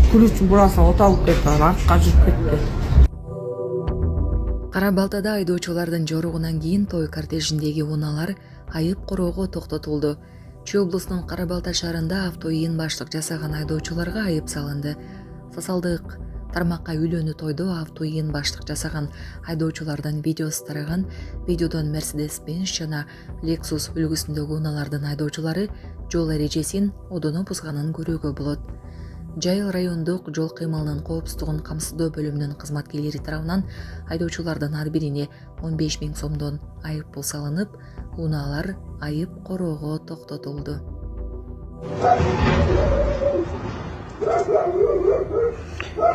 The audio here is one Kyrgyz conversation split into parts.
Күрүч бураса оталып кетти, артка жүрүп кетти. Кара Балтада айдоочулардын жоругунан кийин той кортежиндеги унаалар айып короого токтотулду. Чүй облусунун Кара Балта шаарында авто ийин баштык жасаган айдоочуларга айып салынды. Социалдык тармакка үйлөнүү тойдо авто ийин баштык жасаган айдоочулардын видеосу тараган. Видеодон Mercedes-Benz жана Lexus үлгүсүндөгү унаалардын айдоочулары жол эрежесин одоно бузганын көрүүгө болот. Жайыл райондук жол кыймылынын коопсуздугун камсыздоо бөлүмүнүн кызматкерлери тарабынан айдоочулардын ар бирине 15 000 сомдон айып пул салынып, унаалар айып короого токтотулду.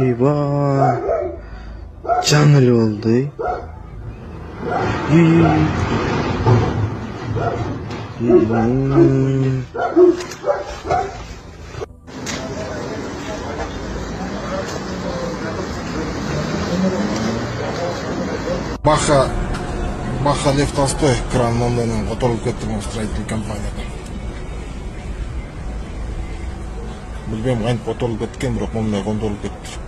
Eyvah. Can öyle oldu. Баха Лев Толстой кран номеринен которулуп кетти строительный компанияда. Билбейм, кантип которулуп кеткен, бирок момундай кондурулуп кетти.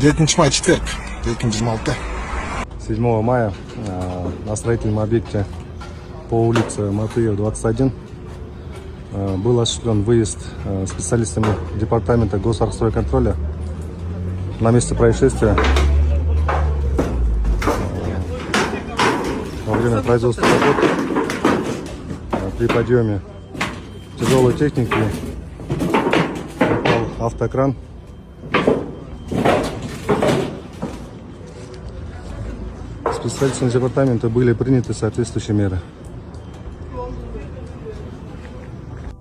7 мая четверг, 2026. 7 мая на строительном объекте по улице Матыева, 21 был осуществлен выезд специалистами департамента госархстройконтроля на месте происшествия. Во время производства работ при подъеме тяжелой техники упал автокран. Специалистами департамента были приняты соответствующие меры.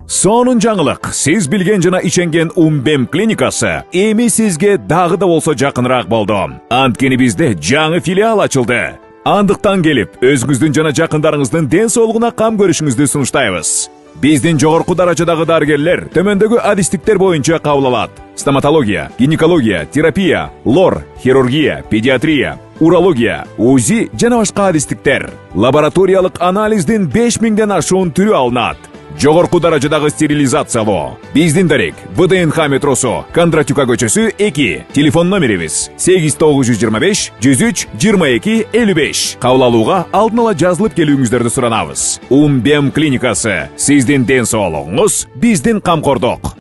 Сонун жаңылык. Сиз билген жана иченген Умбем клиникасы эми сизге дагы да болсо жакыныраак болду. Анткени бизде жаңы филиал ачылды. Андыктан келип, өзүңүздүн жана жакындарыңыздын ден соолугуна кам көрүшүңүздү сунуштайбыз. Биздин жогорку даражадагы дарыгерлер төмөндөгү адистиктер боюнча кабыл алат. Стоматология, гинекология, терапия, лор, хирургия, педиатрия, урология, УЗИ жана башка адистиктер. Лабораториялык анализдин 5000ден ашуун түрү алынат. Жогорку даражадагы стерилизациялоо. Биздин дарек ВДНХ метросу, Кондратюка көчөсү 2. Телефон номерибиз 8925 103 22 55. Кабыл алууга алдын ала жазылып келүүңүздөрдү суранабыз. Умбем клиникасы. Сиздин ден соолугуңуз, биздин камкордук.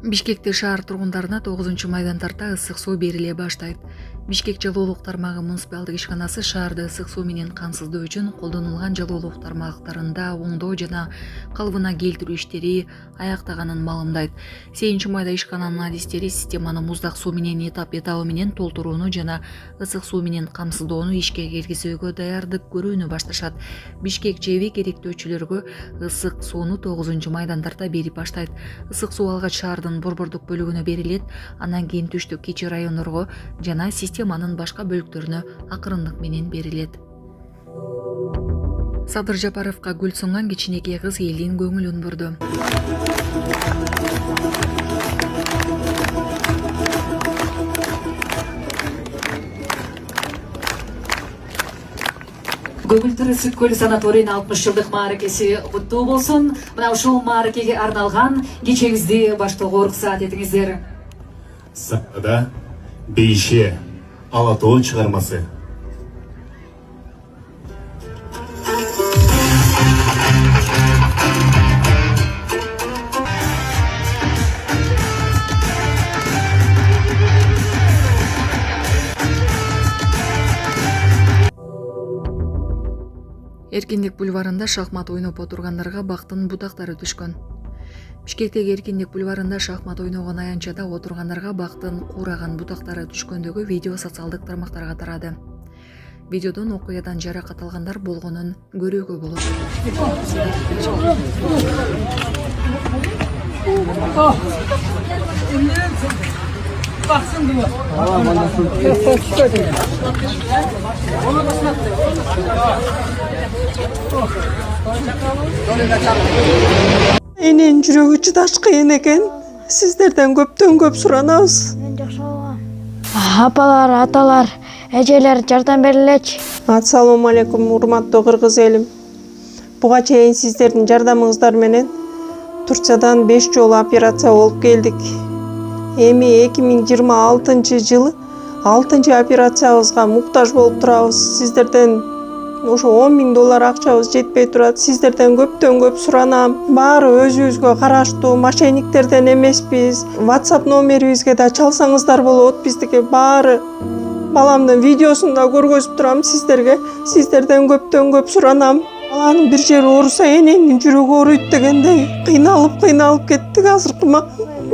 Бишкекте шаар тургундарына 9 майдан тарта ысык суу бериле баштайт. Бишкек жылуулук тармагы муниципалдык ишканасы шаарды ысык суу менен камсыздоо үчүн колдонулган жылуулук тармактарында оңдоо жана калыбына келтирүү иштери аяктаганын маалымдайт. 8 майда ишкананын адистери системаны муздак суу менен этабы менен толтурууну жана ысык суу менен камсыздоону ишке киргизүүгө даярдык көрүүнү башташат. Бишкек ЖЭБи керектөөчүлөргө ысык сууну 9 майдан тарта берип баштайт. Ысык суу алгач шаардын борбордук бөлүгүнө берилет, анан кийин түштүк кичи райондорго жана системанын башка бөлүктөрүнө акырындык менен берилет. Садыр Жапаровго гүл сунган кичинекей кыз элдин көңүлүн бурду. Көгүлтүр Сүт көл санаторийнин 60 жылдык мааракеси куттуу болсун. Мына ушул мааракеге арналган кечеңизди баштоого уруксаат этиңиздер. Сахнада Бейше Алатоо чыгармасы. Эркиндик бульварында шахмат ойноп отургандарга бактын бутактары түшкөн. Бишкектеги Эркиндик бульварында шахмат ойногон аянтчада отургандарга бактын куураган бутактары түшкөндөгү видео социалдык тармактарга тарады. Видеодон окуядан жаракат алгандар болгонун көрүүгө болот. Энен жүрөгү чыдаш кыйын экен. Сиздерден көптөн көп суранабыз. Апалар, аталар, эжелер жардам берилечи. Ассалому алейкум, урматтуу кыргыз элим. Буга чейин сиздердин жардамыңыздар менен Турциядан 5 жолу операция болуп келдик. Эми 2026 жылы 6 операциябызга муктаж болуп турабыз. Сиздерден ошо 10 000 доллар акчабыз жетпей турат. Сиздерден көптөн көп суранам. Баары өзүбүзгө караштуу, мошенниктерден эмеспиз. WhatsApp номерибизге да чалсаңыздар болот. Биздики баары баламдын видеосун да көргөзүп турам сиздерге. Сиздерден көптөн көп суранам. Баланын бир жери ооруса энеңдин жүрөгү ооруйт дегендей кыйналып кеттик. Азыркы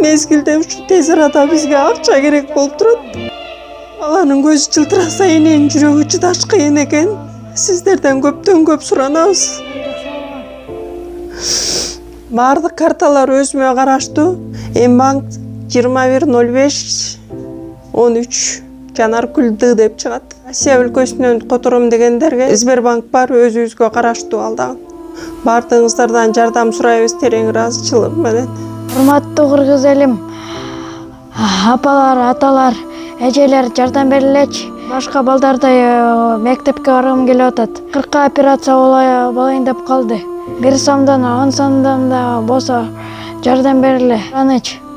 мезгилде ушу тез арада бизге акча керек болуп турат. Баланын көзү жылтыраса эненин жүрөгү чыдаш кыйын экен. Сиздерден көптөн көп суранабыз. Баардык карталар өзүмө караштуу. Мбанк 210513 Жанаркүл Д деп чыгат. Россия өлкөсүнөн котором дегендерге Сбербанк бар, өзүбүзгө караштуу ал дагы. Баардыгыңыздардан жардам сурайбыз терең ыраазычылык менен. Урматтуу кыргыз элим, апалар, аталар, эжелер жардам берилечи. Башка балдардай мектепке баргым келип атат. 40 операция болайын деп калды. 1 сомдон 10 сомдон да болсо жардам бериле. Анычы.